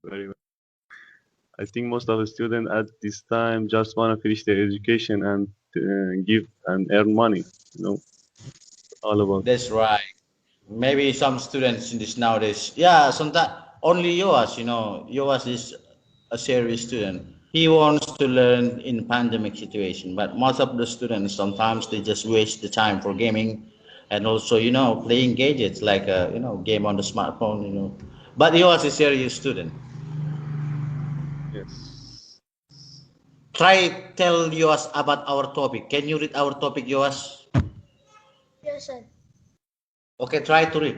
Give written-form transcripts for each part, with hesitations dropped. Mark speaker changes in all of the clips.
Speaker 1: Very well. I think most of the students at this time just want to finish their education and give and earn money. You know, all about.
Speaker 2: That's right. Maybe some students in this nowadays, yeah, sometimes only yours, yours is a serious student. He wants to learn in pandemic situation, but most of the students sometimes they just waste the time for gaming and also, playing gadgets like game on the smartphone. But yours is serious student.
Speaker 1: Yes.
Speaker 2: Try tell yours about our topic. Can you read our topic, yours?
Speaker 3: Yes, sir.
Speaker 2: Okay, try to read.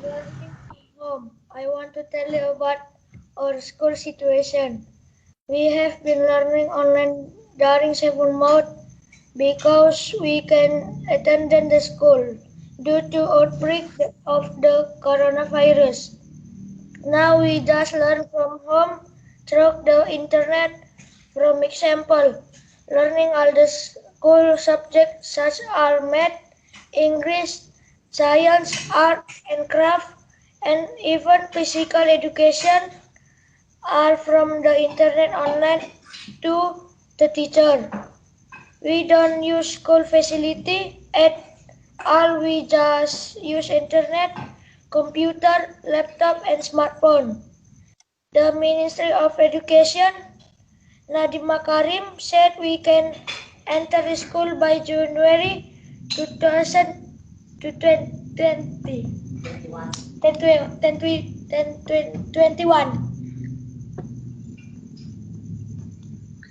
Speaker 3: Learning from home. I want to tell you about our school situation. We have been learning online during 7 months because we can attend the school due to outbreak of the coronavirus. Now we just learn from home through the internet. For example, learning all the school subjects such as math, English, science, art and craft, and even physical education are from the internet online to the teacher. We don't use school facility at all. We just use internet, computer, laptop, and smartphone. The Ministry of Education, Nadiem Makarim, said we can enter the school by January 2020. 21.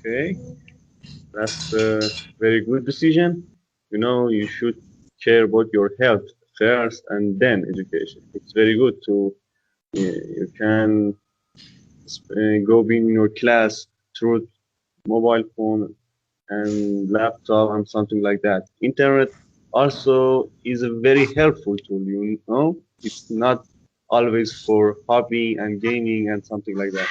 Speaker 1: Okay, that's a very good decision. You know, you should care about your health first and then education. It's very good to you can go in your class through mobile phone and laptop and something like that. Internet also is a very helpful tool, you know. It's not always for hobby and gaming and something like that.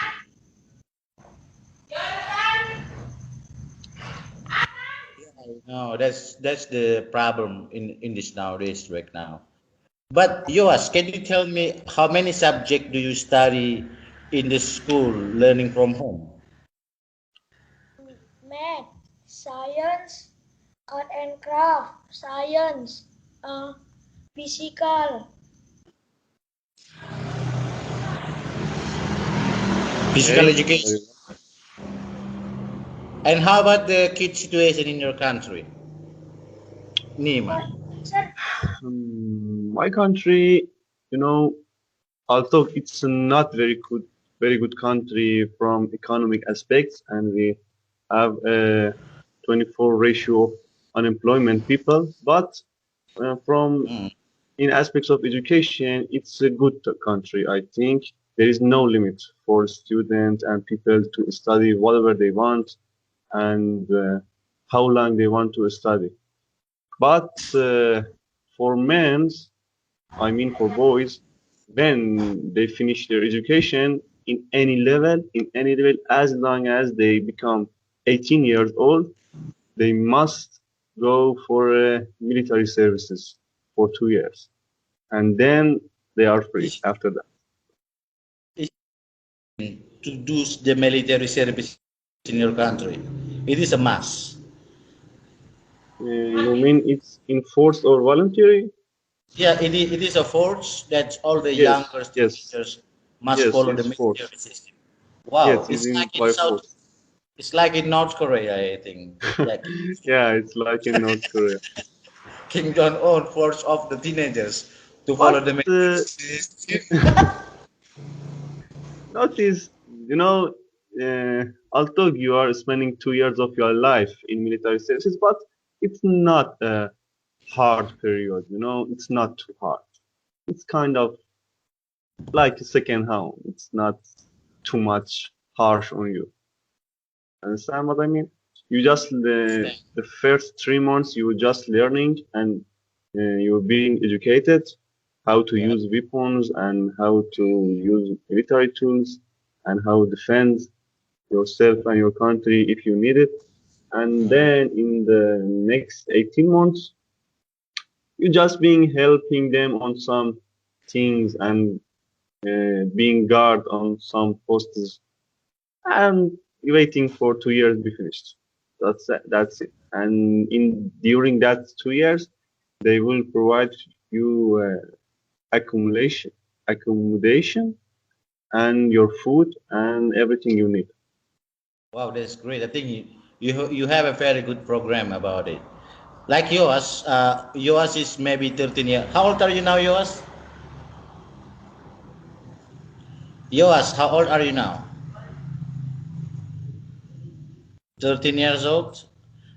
Speaker 2: No, that's the problem in this nowadays right now. But yours, can you tell me how many subjects do you study in the school learning from home?
Speaker 3: Math, science, art and craft, science, physical,
Speaker 2: Physical
Speaker 1: Okay,
Speaker 2: education.
Speaker 1: very well.
Speaker 2: And how about the kid situation in your country, Nima?
Speaker 3: what, sir?
Speaker 1: My country, you know, although it's not very good country from economic aspects, and we have a 24 ratio of unemployment people, but from
Speaker 2: Mm.
Speaker 1: in aspects of education, it's a good country. I think there is no limit for students and people to study whatever they want and how long they want to study. But for men, I mean for boys, when they finish their education in any level, as long as they become 18 years old, they must go for military services for 2 years, and then they are free
Speaker 2: Is,
Speaker 1: after that.
Speaker 2: is to do the military service in your country? It is a must.
Speaker 1: You mean it's enforced or voluntary?
Speaker 2: Yeah, it is a force that all the
Speaker 1: Yes,
Speaker 2: younger
Speaker 1: yes,
Speaker 2: teenagers must
Speaker 1: yes,
Speaker 2: follow the
Speaker 1: it's forced.
Speaker 2: military system. Wow,
Speaker 1: Yes, it's in by force.
Speaker 2: it's like in North Korea, I think. Yeah,
Speaker 1: Yeah, it's like in North Korea.
Speaker 2: Kim Jong Un forced of the teenagers to
Speaker 1: But
Speaker 2: follow the military system.
Speaker 1: notice, you know, although you are spending 2 years of your life in military services, but it's not a hard period, you know, it's not too hard. It's kind of like a second home. It's not too much harsh on you. Understand what I mean? You just the first 3 months you were just learning and you're being educated how to
Speaker 2: Yeah.
Speaker 1: use weapons and how to use military tools and how defend yourself and your country if you need it. And then in the next 18 months, You just being helping them on some things and being guard on some posts and waiting for 2 years to be finished. That's it. That's it. And in during that 2 years, they will provide you accumulation, accommodation, and your food and everything you need.
Speaker 2: Wow, that's great. I think you have a very good program about it. Like yours, yours is maybe 13 years. How old are you now, yours? Yours, how old are you now? 13 years old?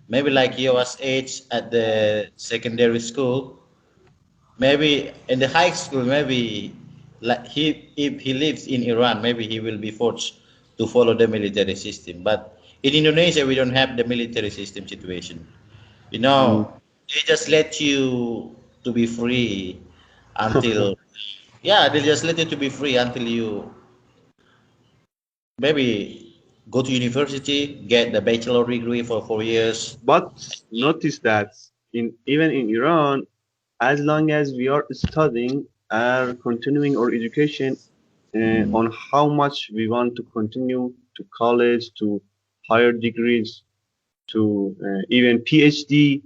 Speaker 2: Maybe like yours age at the secondary school. Maybe in the high school, maybe like if he lives in Iran, maybe he will be forced to follow the military system. But in Indonesia, we don't have the military system situation. You
Speaker 1: Mm.
Speaker 2: know, they just let you to be free until, yeah, they just let you to be free until you maybe go to university, get the bachelor degree for 4 years.
Speaker 1: But notice that in even in Iran, as long as we are studying or continuing our education on how much we want to continue to college, to higher degrees, to even PhD,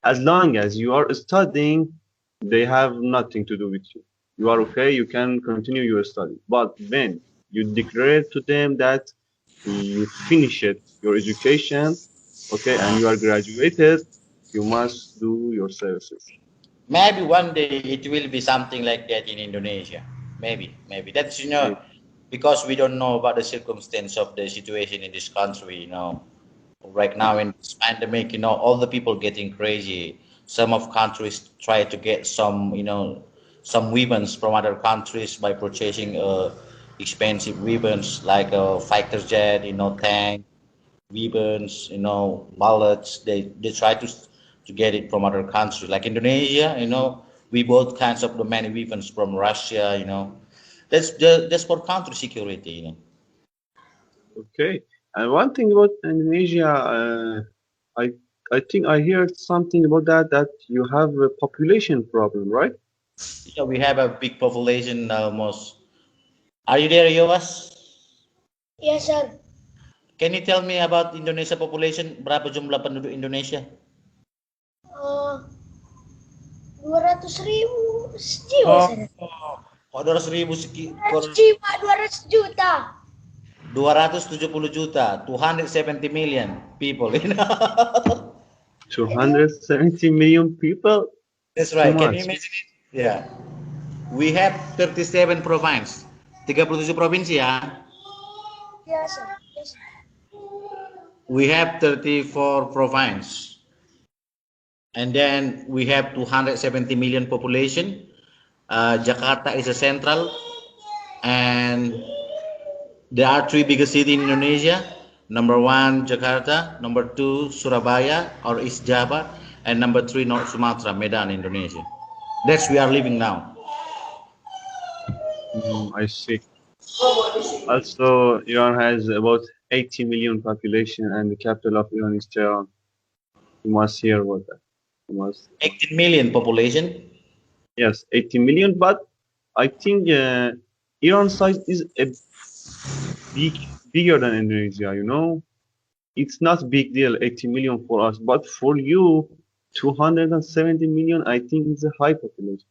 Speaker 1: as long as you are studying, they have nothing to do with you. You are okay, you can continue your study. But when you declare to them that you finished your education, okay, and you are graduated, you must do your services.
Speaker 2: Maybe one day it will be something like that in Indonesia. Maybe that's
Speaker 1: Maybe.
Speaker 2: because we don't know about the circumstance of the situation in this country. Right now in this pandemic, all the people getting crazy. Some of countries try to get some weapons from other countries by purchasing expensive weapons like a fighter jet, tank weapons, bullets. They try to get it from other countries like Indonesia. We bought kinds of the many weapons from Russia. That's for country security.
Speaker 1: Okay. And one thing about Indonesia, I I think I heard something about that you have a population problem, right?
Speaker 2: Yeah, we have a big population almost. Are you there, Yowas?
Speaker 3: Yes, sir.
Speaker 2: Can you tell me about Indonesia population? Berapa jumlah penduduk Indonesia?
Speaker 3: Uh, 200.000 jiwa,
Speaker 2: Oh,
Speaker 3: sir.
Speaker 2: kok 200.000
Speaker 3: 200 jiwa, 200 juta.
Speaker 2: 270 juta, 270 million people.
Speaker 1: 270 million people?
Speaker 2: That's
Speaker 1: Too
Speaker 2: right. Can you
Speaker 1: much.
Speaker 2: imagine it? Yeah. We have 37 province. 37 provinsi ya.
Speaker 3: Yes, sir. Yes.
Speaker 2: We have 34 province. And then we have 270 million population. Jakarta is a central, and there are three biggest cities in Indonesia. Number one, Jakarta. Number two, Surabaya or East Java. And number three, North Sumatra, Medan, Indonesia. That's we are living now.
Speaker 1: I see. Also, Iran has about 80 million population, and the capital of Iran is Tehran. You must hear about that. You must.
Speaker 2: 18 million population.
Speaker 1: Yes, 80 million. But I think Iran size is a bigger than Indonesia. It's not big deal, 80 million for us, but for you, 270 million, I think it's a high population.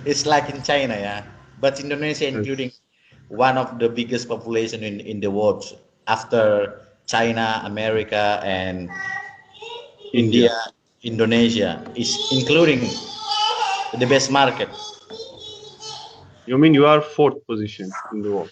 Speaker 2: It's like in China, yeah. But Indonesia, including
Speaker 1: Yes.
Speaker 2: one of the biggest population in the world after China, America, and India,
Speaker 1: India.
Speaker 2: Indonesia is including the best market.
Speaker 1: You mean you are fourth position in the world?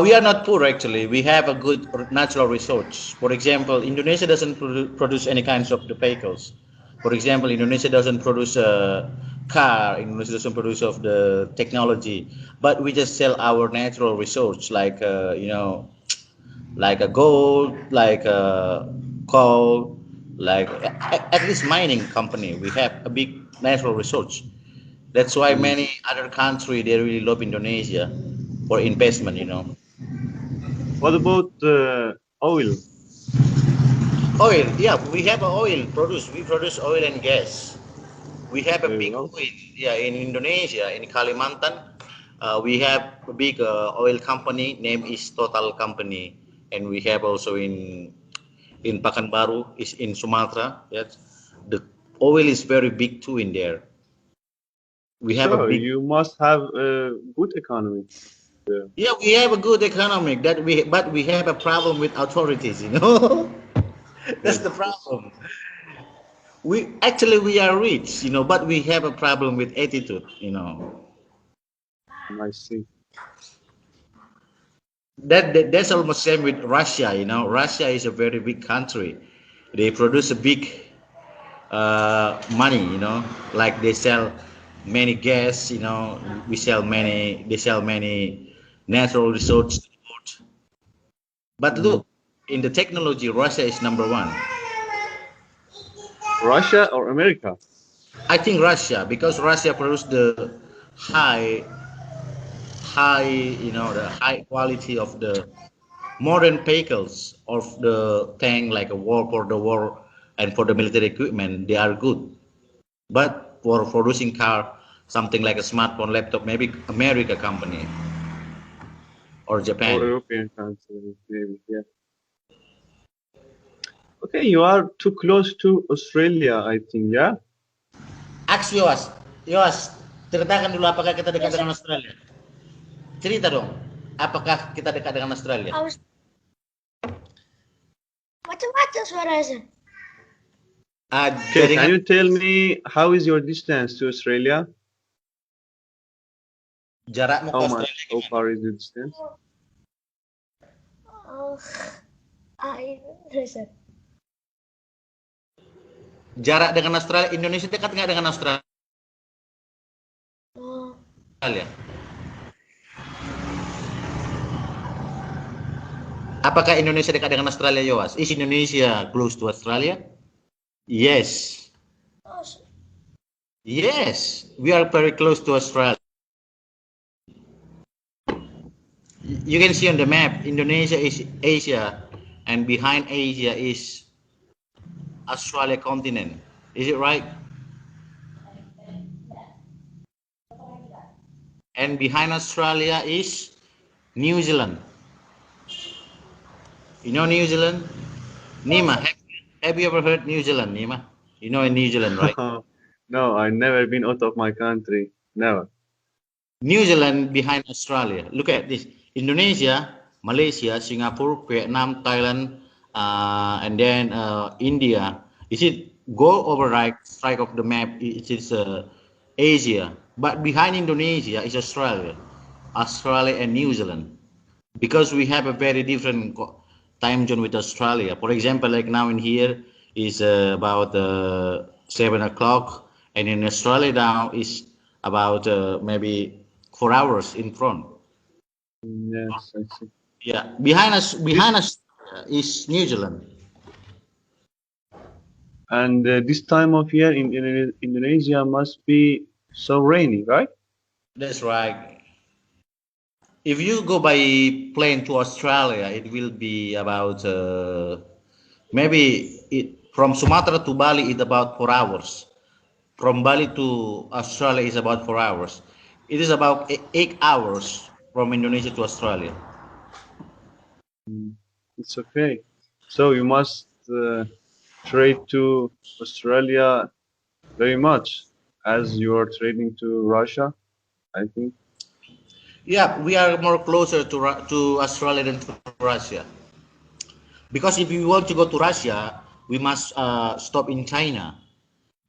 Speaker 2: We are not poor actually. We have a good natural resource. For example, Indonesia doesn't produce any kinds of the vehicles. For example, Indonesia doesn't produce a car. Indonesia doesn't produce of the technology. But we just sell our natural resource, like like a gold, like a coal, like at least mining company. We have a big natural resource. That's why
Speaker 1: Mm.
Speaker 2: many other country they really love Indonesia for investment.
Speaker 1: What about oil?
Speaker 2: Oil, yeah, we have oil produced. We produce oil and gas. We have a
Speaker 1: Very
Speaker 2: big
Speaker 1: well.
Speaker 2: oil, yeah, in Indonesia, in Kalimantan. We have a big oil company, name is Total Company, and we have also in Pekanbaru, is in Sumatra. Yes, the oil is very big too in there. We have a
Speaker 1: So
Speaker 2: big,
Speaker 1: you must have a good economy there.
Speaker 2: yeah, we have a good economic that we, but we have a problem with authorities. You know, that's the
Speaker 1: Yes, yes.
Speaker 2: problem. We are rich, but we have a problem with attitude.
Speaker 1: I see.
Speaker 2: That's almost same with Russia. Russia is a very big country. They produce a big money. Like they sell many gas. They sell many natural resources to the world. But
Speaker 1: Mhm.
Speaker 2: look, in the technology, Russia is number one.
Speaker 1: Russia or America?
Speaker 2: I think Russia, because Russia produce the high, the high quality of the modern vehicles of the tank, like a war for the war and for the military equipment, they are good. But for producing car, something like a smartphone, laptop, maybe America company or
Speaker 1: Or
Speaker 2: Japan.
Speaker 1: European countries, maybe. Yeah. Okay, you are too close to Australia, I think. Yeah.
Speaker 2: Ask Yowas, Yowas, ceritakan dulu apakah kita dekat
Speaker 3: Yes, sir.
Speaker 2: dengan Australia? Cerita dong, apakah kita dekat dengan Australia?
Speaker 3: Macam-macam suara saya.
Speaker 1: Okay, can
Speaker 2: Jaringan
Speaker 1: you tell me how is your distance to Australia?
Speaker 2: jarakmu ke
Speaker 1: How
Speaker 2: Australia
Speaker 1: much? How
Speaker 2: gimana?
Speaker 1: far is the distance?
Speaker 3: Oh, ini sir.
Speaker 2: Jarak dengan Australia, Indonesia dekat nggak dengan Australia?
Speaker 3: Oh,
Speaker 2: Apakah Indonesia dekat dengan Australia, Yowas? Is Indonesia close to Australia? Yes.
Speaker 3: oh,
Speaker 2: Yes, we are very close to Australia. You can see on the map, Indonesia is Asia, and behind Asia is Australia continent. Is it right? And behind Australia is New Zealand. You know New Zealand?
Speaker 3: yes,
Speaker 2: Nima,
Speaker 3: sir.
Speaker 2: have you ever heard New Zealand, Nima? You know in New Zealand, right?
Speaker 1: No, I never been out of my country. Never.
Speaker 2: New Zealand behind Australia. Look at this. Indonesia, Malaysia, Singapore, Vietnam, Thailand, and then India. Is it go over right strike of the map? It is Asia, but behind Indonesia is Australia, Australia and New Zealand, because we have a very different time zone with Australia. For example, like now in here is about 7 o'clock, and in Australia now is about maybe 4 hours in front.
Speaker 1: Yes, I see.
Speaker 2: Yeah,
Speaker 1: This
Speaker 2: behind us is New Zealand.
Speaker 1: and this time of year in Indonesia must be so rainy, right?
Speaker 2: That's right. If you go by plane to Australia, it will be about maybe it from Sumatra to Bali is about 4 hours. From Bali to Australia is about 4 hours. It is about 8 hours from Indonesia to Australia.
Speaker 1: Mm, it's okay. So you must trade to Australia very much as you are trading to Russia, I think.
Speaker 2: Yeah, we are more closer to Australia than to Russia. Because if we want to go to Russia, we must stop in China.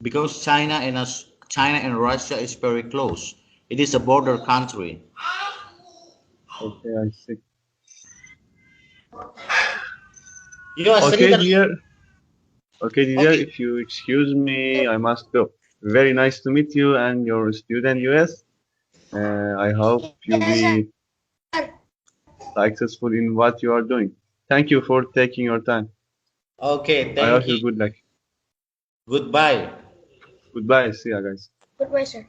Speaker 2: Because China and Russia is very close. It is a border country.
Speaker 1: Okay, I see.
Speaker 2: You are
Speaker 1: Okay,
Speaker 2: cerita.
Speaker 1: dear. Okay, dear,
Speaker 2: Okay.
Speaker 1: if you excuse me, I must go. Very nice to meet you and your student US. I hope you'll
Speaker 3: Yes, sir.
Speaker 1: be successful in what you are doing. Thank you for taking your time.
Speaker 2: Okay,
Speaker 1: I
Speaker 2: thank
Speaker 1: wish
Speaker 2: you.
Speaker 1: you good luck.
Speaker 2: Goodbye.
Speaker 1: Goodbye. See ya, guys.
Speaker 3: Goodbye, sir.